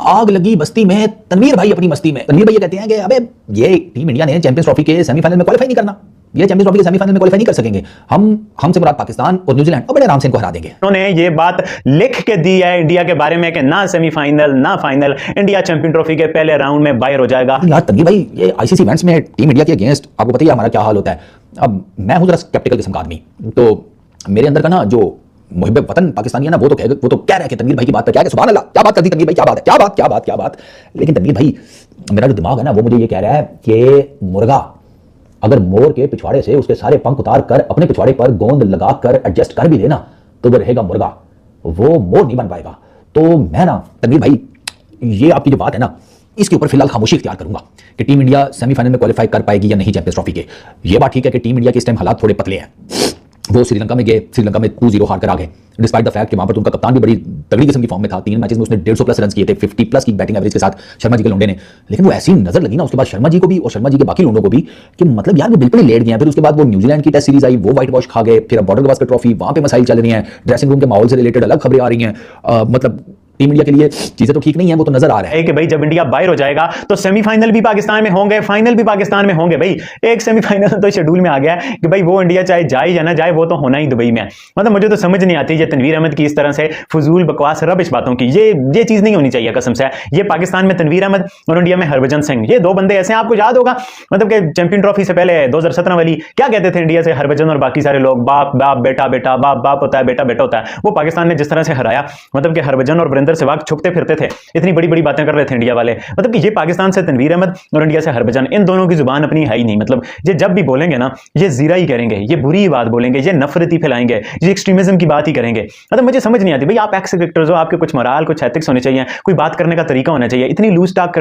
आग लगी बस्ती में, तनवीर भाई अपनी मस्ती में। तनवीर भाई ये कहते हैं कि अबे ये टीम इंडिया ने चैंपियंस ट्रॉफी के सेमीफाइनल में क्वालीफाई नहीं करना, ये चैंपियंस ट्रॉफी के सेमीफाइनल में क्वालीफाई नहीं कर सकेंगे, हमसे मुराद पाकिस्तान और न्यूजीलैंड और बड़े आराम से इनको हरा देंगे। उन्होंने ये बात लिख के दी है इंडिया के बारे में कि ना सेमीफाइनल ना फाइनल, इंडिया चैंपियन ट्रॉफी के पहले राउंड में बाहर हो जाएगा। यार तनवीर भाई ये आईसीसी इवेंट्स में टीम इंडिया के अगेंस्ट आपको पता ही हमारा क्या हाल होता है। अब मैं हूं जरा स्केप्टिकल किस्म का आदमी, तो मेरे अंदर का ना जो मुहिब वतन पाकिस्तानी है ना, वो तो कह रहा है कि तनवीर भाई की बात पर क्या है, सुभान अल्लाह क्या बात कर दी तनवीर भाई, क्या बात है, क्या बात। लेकिन तनवीर भाई मेरा जो दिमाग है ना वो मुझे ये कह रहा है कि मुर्गा अगर मोर के पिछवाड़े से उसके सारे पंख उतार कर अपने पिछवाड़े पर गोंद लगाकर एडजस्ट कर भी देना तो वो रहेगा मुर्गा, वो मोर नहीं बन पाएगा। तो मैं ना तनवीर भाई ये आपकी जो बात है ना इसके ऊपर फिलहाल खामोशी इख्तियार करूंगा कि टीम इंडिया सेमीफाइनल में क्वालीफाई कर पाएगी या नहीं चैंपियंस ट्रॉफी के। ये बात ठीक है कि टीम इंडिया के इस टाइम हालात थोड़े पतले हैं, वो श्रीलंका में गए, श्रीलंका में 2-0 हार कर आ गए, डिस्पाइट द फैक्ट कि वहां पर उनका कप्तान भी बड़ी तगड़ी किस्म की फॉर्म में था, 3 मैचेस में उसने 150+ रन किए थे, 50+ की बैटिंग एवरेज के साथ शर्मा जी के लोंडे ने। लेकिन वो ऐसी नजर लगी ना उसके बाद शर्मा जी को भी और शर्मा जी के बाकी लोंडों को भी कि मतलब यार वो बिल्कुल ही लेट गए। फिर उसके बाद वो न्यूजीलैंड की टेस्ट सीरीज आई, वो व्हाइट वॉश खा गए, फिर अब बॉर्डर गवास्कर ट्रॉफी, वहां पे मसाइल चल रही हैं, ड्रेसिंग रूम के माहौल से रिलेटेड अलग खबरें आ रही हैं। मतलब टीम इंडिया के लिए चीजें तो ठीक नहीं है, वो तो नजर आ रहा है कि भाई जब इंडिया बाहर हो जाएगा तो सेमीफाइनल भी पाकिस्तान में होंगे, फाइनल भी पाकिस्तान में होंगे। भाई एक सेमीफाइनल तो शेड्यूल में आ गया है कि भाई वो इंडिया चाहे जाए या ना जाए वो तो होना ही दुबई में। मतलब मुझे तो समझ नहीं आती ये तनवीर अहमद की इस तरह से फजूल बकवास रबिश बातों की, ये चीज नहीं होनी चाहिए कसम से। ये पाकिस्तान में तनवीर अहमद और इंडिया में हरभजन सिंह, ये 2 बंदे ऐसे हैं। आपको याद होगा मतलब कि चैंपियन ट्रॉफी से पहले 2017 वाली क्या कहते थे इंडिया से हरभजन और बाकी सारे लोग, बाप बाप बेटा बेटा, बाप बाप होता है बेटा बेटा होता है। वो पाकिस्तान ने जिस तरह से हराया, मतलब कि हरभजन और वीरेंद्र सहवाग छुपते फिरते थे, इतनी बड़ी बड़ी बातें कर रहे थे इंडिया वाले। मतलब कि ये पाकिस्तान से तनवीर अहमद और इंडिया से हरभजन, इन दोनों की जुबान अपनी है ही नहीं। मतलब ये जब भी बोलेंगे ना ये जीरा ही करेंगे, ये बुरी बात बोलेंगे, ये नफरती फैलाएंगे, ये एक्सट्रीमिज्म की बात ही करेंगे। मतलब मुझे समझ नहीं आती भाई, आप एक्स क्रिकेटर्स हो, आपके कुछ मोराल कुछ एथिक्स होने चाहिए, कोई बात करने का तरीका होना चाहिए। इतनी लूज टॉक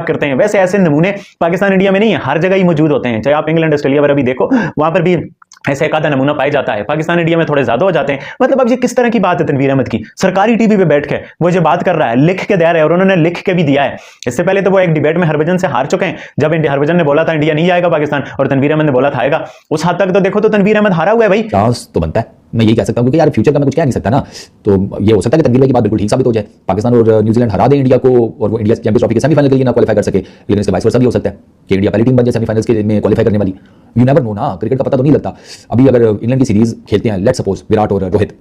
करते हैं। वैसे ऐसे नमूने पाकिस्तान इंडिया में नहीं है, हर जगह ही मौजूद होते हैं। चाहे आप इंग्लैंड ऑस्ट्रेलिया पर अभी देखो, वहां पर भी ऐसे एक आधा नमूना पाया जाता है। पाकिस्तान इंडिया में थोड़े ज्यादा हो जाते हैं। मतलब अब ये किस तरह की बात है तनवीर अहमद की, सरकारी टीवी पे बैठ के वो जो बात कर रहा है, लिख के दे रहा है, और उन्होंने लिख के भी दिया है। इससे पहले तो वो एक डिबेट में हरभजन से हार चुके हैं, जब हरभजन ने बोला था इंडिया नहीं जाएगा पाकिस्तान, और तनवीर अहमद ने बोला था आएगा। उस हद तक तो देखो तो तनवीर अहमद हारा हुआ है भाई। चांस तो बनता है, मैं यही कह सकता हूं, क्योंकि यार फ्यूचर का मैं कुछ कह नहीं सकता ना। तो ये हो सकता है कि तनवीर भाई की बात बिल्कुल ठीक साबित हो जाए, पाकिस्तान और न्यूजीलैंड हरा दें इंडिया को और वो इंडिया चैंपियंस ट्रॉफी के सेमीफाइनल के लिए ना क्वालीफाई कर सके। लेकिन इसके वाइस वर्सा भी हो सकता है कि इंडिया पहली टीम बन जाए सेमीफाइनल्स के में क्वालीफाई करने वाली। यू नेवर नो ना, क्रिकेट का पता तो नहीं लगता। अभी अगर इंग्लैंड की सीरीज खेलते हैं, लेट्स सपोज विराट और रोहित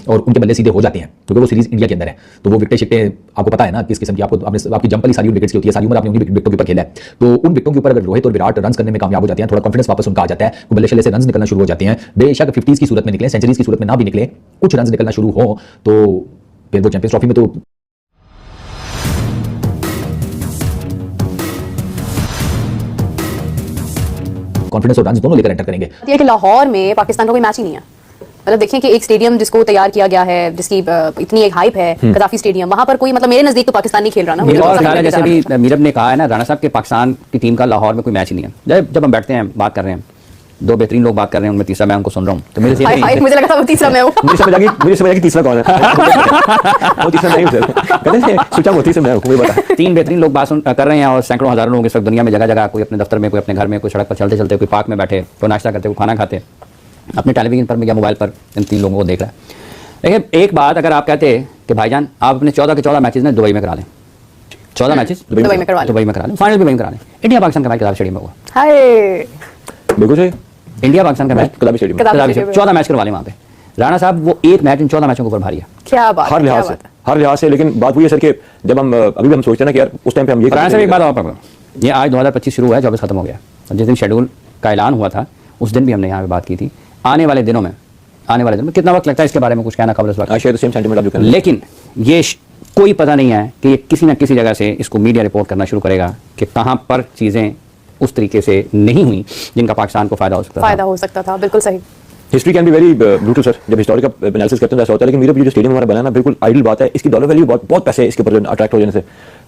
और उनके बल्ले सीधे हो जाते हैं, क्योंकि वो सीरीज इंडिया के अंदर है, तो वो विकेट शिकटे आपको पता है ना किस किस्म की, आपकी जंप वाली सारी विकेट्स की होती है, सारी उम्र आपने उन्हीं विकेटों के ऊपर खेला है। तो उन विकेटों के ऊपर अगर रोहित और विराट रन करने में कामयाब हो जाते हैं, थोड़ा कॉन्फिडेंस वापस उनका आ जाता है, तो बल्ले शल्ले से रन निकलना शुरू हो जाते हैं। बेशक 50s की सूरत में निकले, सेंचुरीज की सूरत में ना भी निकले, कुछ रन निकलना शुरू हो तो फिर वो चैंपियंस ट्रॉफी में तो कॉन्फिडेंस और रन दोनों लेकर एंटर करेंगे। ये कि लाहौर में पाकिस्तान का कोई मैच ही नहीं है। मतलब देखिए कि एक स्टेडियम जिसको तैयार किया गया है, जिसकी इतनी एक हाइप है, कदाफी स्टेडियम, वहां पर कोई मतलब मेरे नजदीक तो पाकिस्तान नहीं खेल रहा ना। जैसे भी मीरब ने कहा है ना राणा साहब के पाकिस्तान की टीम का लाहौर में कोई मैच ही नहीं है। जब हम बैठते हैं बात कर रहे हैं, 2 बेहतरीन लोग बात कर रहे हैं, उनमें तीसरा मैं उनको सुन रहा हूँ, तो मुझे लगा था वो तीसरा मैं हूँ। मुझे समझ आ गई तीसरा कौन है। वो तीसरा नहीं सर, कहते हैं सोचा वो तीसरा मैं हूँ, कोई बता। 3 बेहतरीन लोग बात कर रहे हैं और सैकड़ों हजारों लोग इस वक्त दुनिया में जगह जगह, कोई अपने दफ्तर में, कोई अपने घर में, कोई सड़क पर चलते चलते, कोई पार्क में बैठे, कोई नाश्ता करते, कोई खाना खाते, अपने टेलीविजन पर या मोबाइल पर इन 3 लोगों को देख रहा है। लेकिन एक बात अगर आप कहते कि भाईजान आप अपने 14 के 14 मैचेस में दुबई में करा लें, 14 मैचेस दुबई में करा लें, फाइनल भी वहीं करा लें, इंडिया पाकिस्तान का मैच कदाफी स्टेडियम में हुआ, बिल्कुल सही, इंडिया पाकिस्तान का मैच कदाफी स्टेडियम 14 मैच करवा लें वहाँ पे। राणा साहब वो एक मैच इन 14 मैचों के ऊपर भारी है, क्या बात, हर लिहाज से। लेकिन बात वही है सर कि जब हम अभी भी हम सोचते हैं ना कि यार उस टाइम पे हम ये राणा साहब एक बात और, ये आज 2025 शुरू हुआ है, 24 खत्म हो गया, और जिस दिन शेड्यूल का ऐलान हुआ था उस दिन भी हमने यहाँ पे बात की थी। आने वाले दिनों में कितना वक्त लगता है इसके बारे में कुछ कहना कबल इस वक्त, लेकिन ये कोई पता नहीं है कि ये किसी न किसी जगह से इसको मीडिया रिपोर्ट करना शुरू करेगा कि कहाँ पर चीज़ें उस तरीके से नहीं हुई जिनका पाकिस्तान को फायदा हो सकता था। बिल्कुल सही। History can be very brutal sir, जब हिस्टोरिकल एनालिसिस करते हैं ऐसा होता है। लेकिन मेरा जो स्टेडियम हमारा बना ना बिल्कुल आइडियल बात है, इसकी डॉलर वैल्यू बहुत पैसे है इसके ऊपर अट्रैक्ट हो जाने से।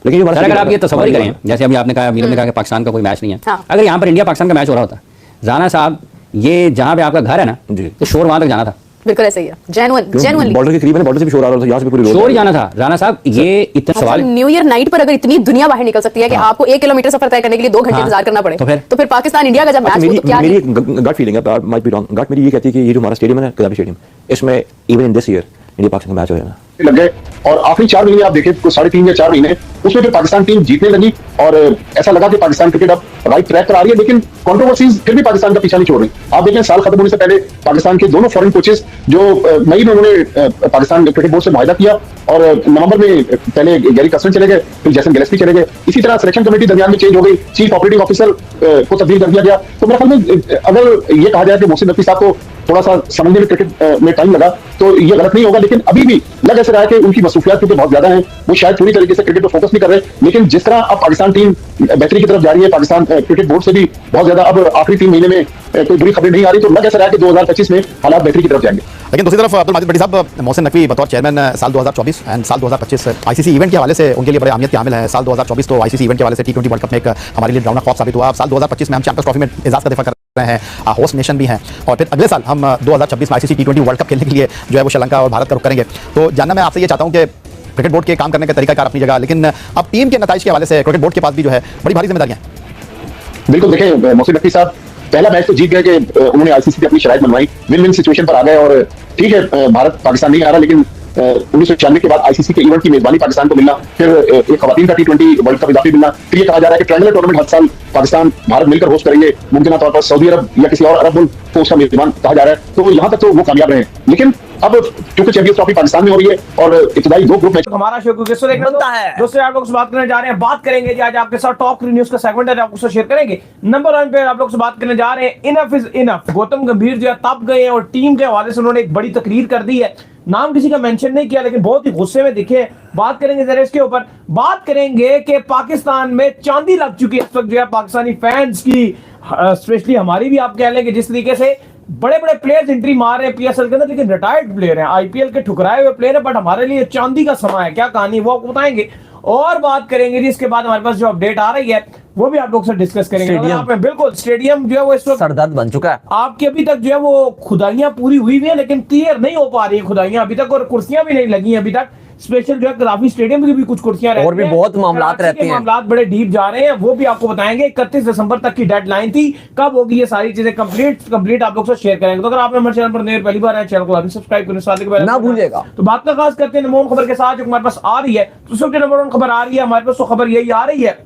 लेकिन अगर आप ये तस्वीर करें, जैसे अभी आपने कहा, मीरब ने कहा कि पाकिस्तान का कोई मैच नहीं है, अगर यहाँ पर इंडिया पाकिस्तान का मैच हो रहा होता, राणा साहब ये जहाँ पे आपका घर है ना, तो शोर वहां तक जाना था। बिल्कुल ऐसे ही है, जेन्युइनली बॉर्डर के करीब है, बॉर्डर से भी शोर आ रहा था, यहाँ से भी पूरी शोर जाना था। राणा साहब ये इतना सवाल, न्यू ईयर नाइट पर अगर इतनी दुनिया बाहर निकल सकती है कि आपको 1 किलोमीटर सफर तय करने के लिए 2 घंटे इंतजार करना पड़े, तो फिर पाकिस्तान इंडिया का जब मैच हो तो क्या? मेरी गट फीलिंग है, माइट बी रॉन्ग, गट मेरी ये कहती है कि ये जो हमारा स्टेडियम है ना, कदाफी स्टेडियम, इसमें even in this year India Pakistan का मैच हो जाना। लग गए और आखिरी 4 महीने आप देखें कुछ 3.5 या 4 महीने उसमें फिर पाकिस्तान टीम जीतने लगी और ऐसा लगा कि पाकिस्तान क्रिकेट अब राइट ट्रैक पर आ रही है, लेकिन कंट्रोवर्सीज फिर भी पाकिस्तान का पीछा नहीं छोड़ रही। आप देखें साल खत्म होने से पहले पाकिस्तान के दोनों फॉरेन कोचेस जो मई में उन्होंने पाकिस्तान क्रिकेट बोर्ड से मुआहदा किया और नवंबर में पहले गैरी कसरन चले गए, फिर जैसन गिलेस्पी चले गए। इसी तरह सिलेक्शन कमेटी दरमियान में चेंज हो गई, चीफ ऑपरेटिंग ऑफिसर को तब्दील कर दिया गया। तो मेरे ख्याल में अगर ये कहा जाए कि मोहसिन नकवी साहब को थोड़ा सा समझने में क्रिकेट में टाइम लगा तो ये गलत नहीं होगा, लेकिन अभी भी लग ऐसा रहा है कि उनकी मसरूफियात क्योंकि बहुत ज्यादा है, वो शायद पूरी तरीके से क्रिकेट पर फोकस नहीं कर रहे। लेकिन जिस तरह अब पाकिस्तान टीम बेहतरी की तरफ जा रही है, पाकिस्तान क्रिकेट बोर्ड से भी बहुत ज्यादा अब आखिरी 3 महीने में कोई बुरी खबरें नहीं आ रही, तो लग ऐसा रहा है कि 2025 में हालात बेहतरी की तरफ जाएंगे। लेकिन दूसरी तरफ अब्दुल माजिद भट्टी साहब, मोहसिन नकवी बतौर चेयरमैन साल 2024 एंड साल 2025 आईसीसी इवेंट के हवाले से उनके लिए बड़े अहमियत के हामिल है। साल 2024 तो आईसीसी इवेंट के हवाले से T20 वर्ल्ड कप में एक हमारे लिए ड्राउना ख्वाब साबित हुआ। अब साल 2025 में हम चैंपियंस ट्रॉफी में एजाज का दिफा कर रहे हैं, होस्ट नेशन भी हैं, और फिर अगले साल हम 2026 में आईसीसी T20 वर्ल्ड कप खेलने के लिए जो है वो श्रीलंका और भारत का रुख करेंगे। तो जानना मैं आपसे ये चाहता हूँ कि क्रिकेट बोर्ड के काम करने का तरीकाकार अपनी जगह, लेकिन अब टीम के नताइज के हवाले से क्रिकेट बोर्ड के पास भी जो है बड़ी भारी जिम्मेदारियां हैं। बिल्कुल, देखें मोहसिन नकवी साहब पहला मैच तो जीत गए कि उन्होंने आईसीसी पे अपनी शराइत मनवाई, विन विन सिचुएशन पर आ गए। और ठीक है भारत पाकिस्तान नहीं आ रहा, लेकिन 1996 के बाद आईसीसी के इवेंट की मेजबानी पाकिस्तान को मिलना, फिर एक खवातीन का T20 वर्ल्ड कप इजाफी मिलना, फिर ये कहा जा रहा है कि ट्रायंगुलर टूर्नामेंट हर साल पाकिस्तान भारत मिलकर होस्ट करेंगे, मुमकिन तौर पर सऊदी अरब या किसी और अरब मुल्क को उसका मेजबान कहा जा रहा है। तो यहाँ तक तो वो कामयाब रहे, लेकिन अब क्योंकि चैंपियंस ट्रॉफी पाकिस्तान में हो रही है और इब्तदाई 2 ग्रुप मैच हमारा शो क्योंकि बनता है दोस्तों, आप लोग से बात करने जा रहे हैं, बात करेंगे जी आज आपके साथ टॉप 3 न्यूज का सेगमेंट है, आपको शेयर करेंगे। नंबर 1 पे आप लोग से बात करने जा रहे हैं, इनफ इज इनफ। गौतम गंभीर जो है तप गए हैं और टीम के हवाले से उन्होंने एक बड़ी तकरीर कर दी है, नाम किसी का मेंशन नहीं किया लेकिन बहुत ही गुस्से में दिखे। बात करेंगे जरा इसके ऊपर, बात करेंगे कि पाकिस्तान में चांदी लग चुकी है इस वक्त जो है पाकिस्तानी फैंस की, स्पेशली हमारी भी आप कह लें कि जिस तरीके से बड़े बड़े प्लेयर्स एंट्री मार रहे हैं पीएसएल के अंदर, लेकिन रिटायर्ड प्लेयर हैं, आईपीएल के ठुकराए हुए प्लेयर है, बट हमारे लिए चांदी का समय है। क्या कहानी वो आपको बताएंगे और बात करेंगे जी। इसके बाद हमारे पास जो अपडेट आ रही है वो भी आप लोग से डिस्कस करेंगे। आप बिल्कुल स्टेडियम जो है वो इस वक्त सरदर्द बन चुका है। आपकी अभी तक जो है वो खुदाइयां पूरी हुई हुई है लेकिन क्लियर नहीं हो पा रही है खुदाइयां अभी तक, और कुर्सियां भी नहीं लगी अभी तक। स्पेशल जो है काफी स्टेडियम की भी कुछ कुर्सियां रहती हैं और भी बहुत मामलात रहते हैं, मामलात बड़े डीप जा रहे हैं, वो भी आपको बताएंगे। 31 दिसंबर तक की डेडलाइन थी, कब होगी ये सारी चीजें कंप्लीट आप लोग से शेयर करेंगे। तो अगर आपने हमारे चैनल पर नए पहली बार आए, चैनल को अभी सब्सक्राइब करें, साथ ही ना भूलिएगा। तो बात का खास करते हैं नंबर 1 खबर के साथ जो हमारे पास आ रही है। तो सबसे नंबर 1 खबर आ रही है हमारे पास, तो खबर यही आ रही है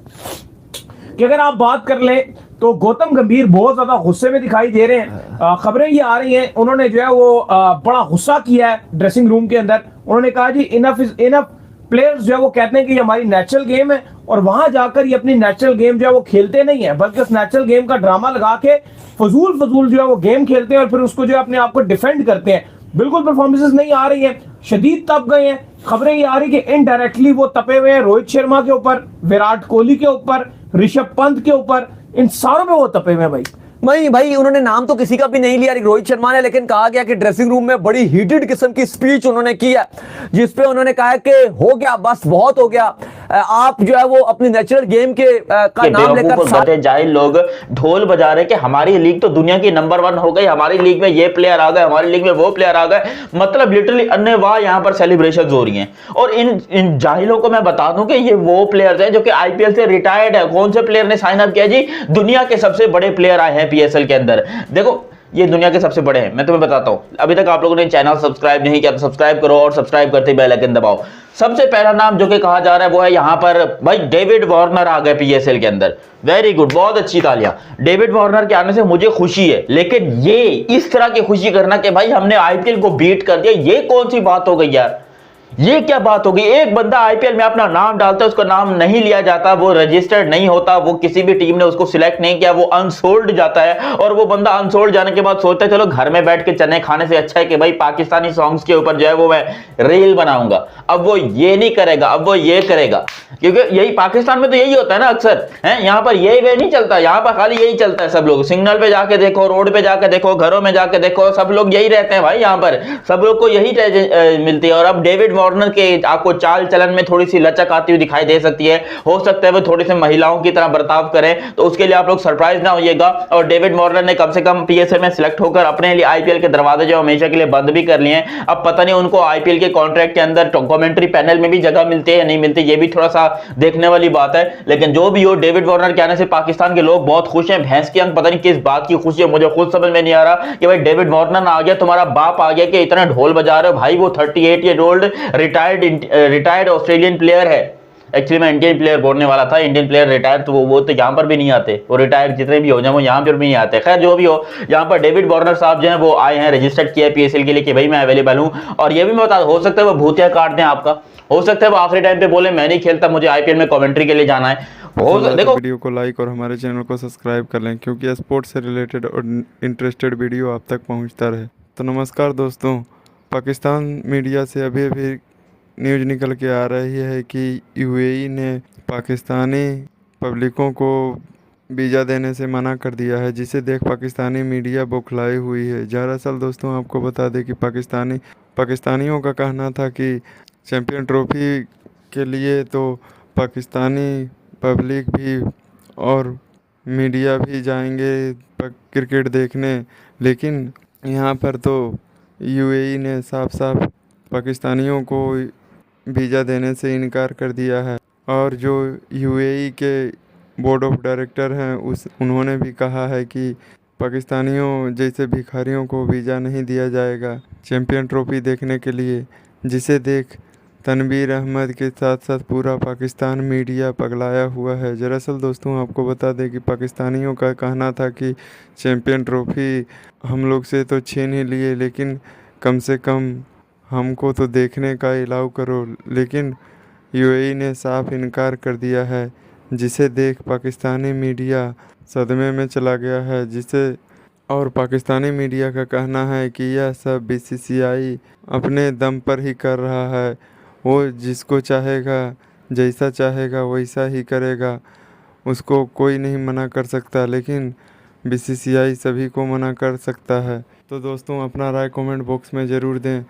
कि अगर आप बात कर ले तो गौतम गंभीर बहुत ज्यादा गुस्से में दिखाई दे रहे हैं। खबरें ये आ रही हैं, उन्होंने जो है वो बड़ा गुस्सा किया है ड्रेसिंग रूम के अंदर। उन्होंने कहा जी इनफ इज इनफ। प्लेयर्स जो है वो कहते हैं कि ये हमारी नेचुरल गेम है और वहां जाकर ये अपनी नेचुरल गेम जो है वो खेलते नहीं है, बल्कि उस नेचुरल गेम का ड्रामा लगा के फजूल जो है वो गेम खेलते हैं और फिर उसको जो है अपने आप को डिफेंड करते हैं। बिल्कुल परफॉर्मेंसेस नहीं आ रही हैं, शदीद तप गए हैं। खबरें ये आ रही कि इनडायरेक्टली वो तपे हुए हैं रोहित शर्मा के ऊपर, विराट कोहली के ऊपर, ऋषभ पंत के ऊपर, इन सारों में वो तपे हुए हैं भाई। नहीं भाई, उन्होंने नाम तो किसी का भी नहीं लिया रोहित शर्मा ने, लेकिन कहा गया कि ड्रेसिंग रूम में बड़ी हीटेड किस्म की स्पीच उन्होंने की है, जिसपे उन्होंने कहा कि हो गया बस, बहुत हो गया, आप जो है वो अपनी नेचुरल गेम के का नाम लेकर जाहिल लोग ढोल बजा रहे कि हमारी लीग तो दुनिया की नंबर 1 हो गई, हमारी लीग में ये प्लेयर आ गए, हमारी लीग में वो प्लेयर आ गए। मतलब लिटरली अन्यवाह यहाँ पर सेलिब्रेशन हो रही हैं। और इन जाहिलों को मैं बता दूं कि ये वो प्लेयर्स हैं जो कि आईपीएल से रिटायर्ड है। कौन से प्लेयर ने साइन अप किया जी? दुनिया के सबसे बड़े प्लेयर आए हैं पीएसएल के अंदर। देखो ये दुनिया के सबसे बड़े हैं, मैं तुम्हें बताता हूं। अभी तक आप लोगों ने चैनल सब्सक्राइब नहीं किया तो सब्सक्राइब करो और सब्सक्राइब करते ही बेल आइकन दबाओ। सबसे पहला नाम जो कि कहा जा रहा है वो है यहाँ पर भाई डेविड वार्नर आ गए पीएसएल के अंदर। वेरी गुड, बहुत अच्छी तालियां। डेविड वार्नर के आने से मुझे खुशी है, लेकिन ये इस तरह की खुशी करना कि भाई हमने आईपीएल को बीट कर दिया, ये कौन सी बात हो गई यार? ये क्या बात होगी? एक बंदा आईपीएल में अपना नाम डालता है, उसका नाम नहीं लिया जाता, वो रजिस्टर्ड नहीं होता, वो किसी भी टीम ने उसको सिलेक्ट नहीं किया, वो अनसोल्ड जाता है। और वो बंदा अनसोल्ड जाने के बाद सोचता है चलो घर में बैठ के चने खाने से अच्छा है कि भाई पाकिस्तानी सॉन्ग्स के ऊपर जो है वो मैं रील बनाऊंगा। अब वो ये नहीं करेगा, अब वो ये करेगा, क्योंकि यही पाकिस्तान में तो यही होता है ना अक्सर है। यहाँ पर ये वे नहीं चलता, यहाँ पर खाली यही चलता है। सब लोग सिग्नल पे जाके देखो, रोड पे जाके देखो, घरों में जाके देखो, सब लोग यही रहते हैं भाई। यहाँ पर सब लोग को यही मिलती है। और अब डेविड वार्नर के आपको चाल चलन में थोड़ी सी लचक आती हुई दिखाई दे सकती है। हो सकता है वो थोड़ी सी महिलाओं की तरह बर्ताव करें, तो उसके लिए आप लोग सरप्राइज ना होइएगा। और डेविड वार्नर ने कम से कम पीएसएल में सिलेक्ट होकर अपने लिए आईपीएल के दरवाजे जो हमेशा के लिए बंद भी कर लिए हैं। अब पता नहीं उनको आईपीएल के कॉन्ट्रैक्ट के अंदर कमेंट्री पैनल में भी जगह मिलती है या नहीं मिलती, ये भी थोड़ा सा बड़ा देखने वाली बात है। लेकिन जो भी हो, डेविड वार्नर के आने से पाकिस्तान के लोग बहुत खुश हैं। भैंस की अंक पता नहीं किस बात की खुशी है, मुझे खुद समझ में नहीं आ रहा कि भाई डेविड वार्नर आ गया, तुम्हारा बाप आ गया कि इतना ढोल बजा रहे हो भाई। वो 38 year old retired Australian player है। एक्चुअली मैं इंडियन प्लेयर बोलने वाला था, इंडियन प्लेयर रिटायर तो वो तो यहाँ पर भी नहीं आते, वो रिटायर जितने भी हो जाए वो यहाँ पर भी नहीं आते। खैर जो भी हो, यहाँ पर डेविड वार्नर साहब जो हैं वो आए हैं, रजिस्टर्ड किया है PSL के लिए कि भाई मैं अवेलेबल हूँ। और ये भी मैं बता, हो सकता है वो भूतिया काट दें आपका, हो सकता है वो आखिरी टाइम पे बोले मैं नहीं खेलता, मुझे IPL में कमेंट्री के लिए जाना है। देखो वीडियो को लाइक और हमारे चैनल को सब्सक्राइब कर लें, क्योंकि स्पोर्ट्स से रिलेटेड और इंटरेस्टेड वीडियो आप तक पहुंचता रहे। तो नमस्कार दोस्तों, पाकिस्तान मीडिया से अभी अभी न्यूज़ निकल के आ रही है कि UAE ने पाकिस्तानी पब्लिकों को वीज़ा देने से मना कर दिया है, जिसे देख पाकिस्तानी मीडिया बौखलाई हुई है। दरअसल दोस्तों आपको बता दें कि पाकिस्तानियों का कहना था कि चैम्पियन ट्रॉफी के लिए तो पाकिस्तानी पब्लिक भी और मीडिया भी जाएंगे क्रिकेट देखने, लेकिन यहाँ पर तो UAE ने साफ साफ पाकिस्तानियों को वीज़ा देने से इनकार कर दिया है। और जो UAE के बोर्ड ऑफ डायरेक्टर हैं उन्होंने भी कहा है कि पाकिस्तानियों जैसे भिखारियों को वीज़ा नहीं दिया जाएगा चैम्पियन ट्रॉफी देखने के लिए, जिसे देख तनवीर अहमद के साथ साथ पूरा पाकिस्तान मीडिया पगलाया हुआ है। दरअसल दोस्तों आपको बता दें कि पाकिस्तानियों का कहना था कि चैम्पियन ट्रॉफी हम लोग से तो छीन ही लिए, लेकिन कम से कम हमको तो देखने का अलाउ करो, लेकिन UAE ने साफ इनकार कर दिया है, जिसे देख पाकिस्तानी मीडिया सदमे में चला गया है। और पाकिस्तानी मीडिया का कहना है कि यह सब BCCI अपने दम पर ही कर रहा है, वो जिसको चाहेगा जैसा चाहेगा वैसा ही करेगा, उसको कोई नहीं मना कर सकता, लेकिन BCCI सभी को मना कर सकता है। तो दोस्तों अपना राय कमेंट बॉक्स में ज़रूर दें।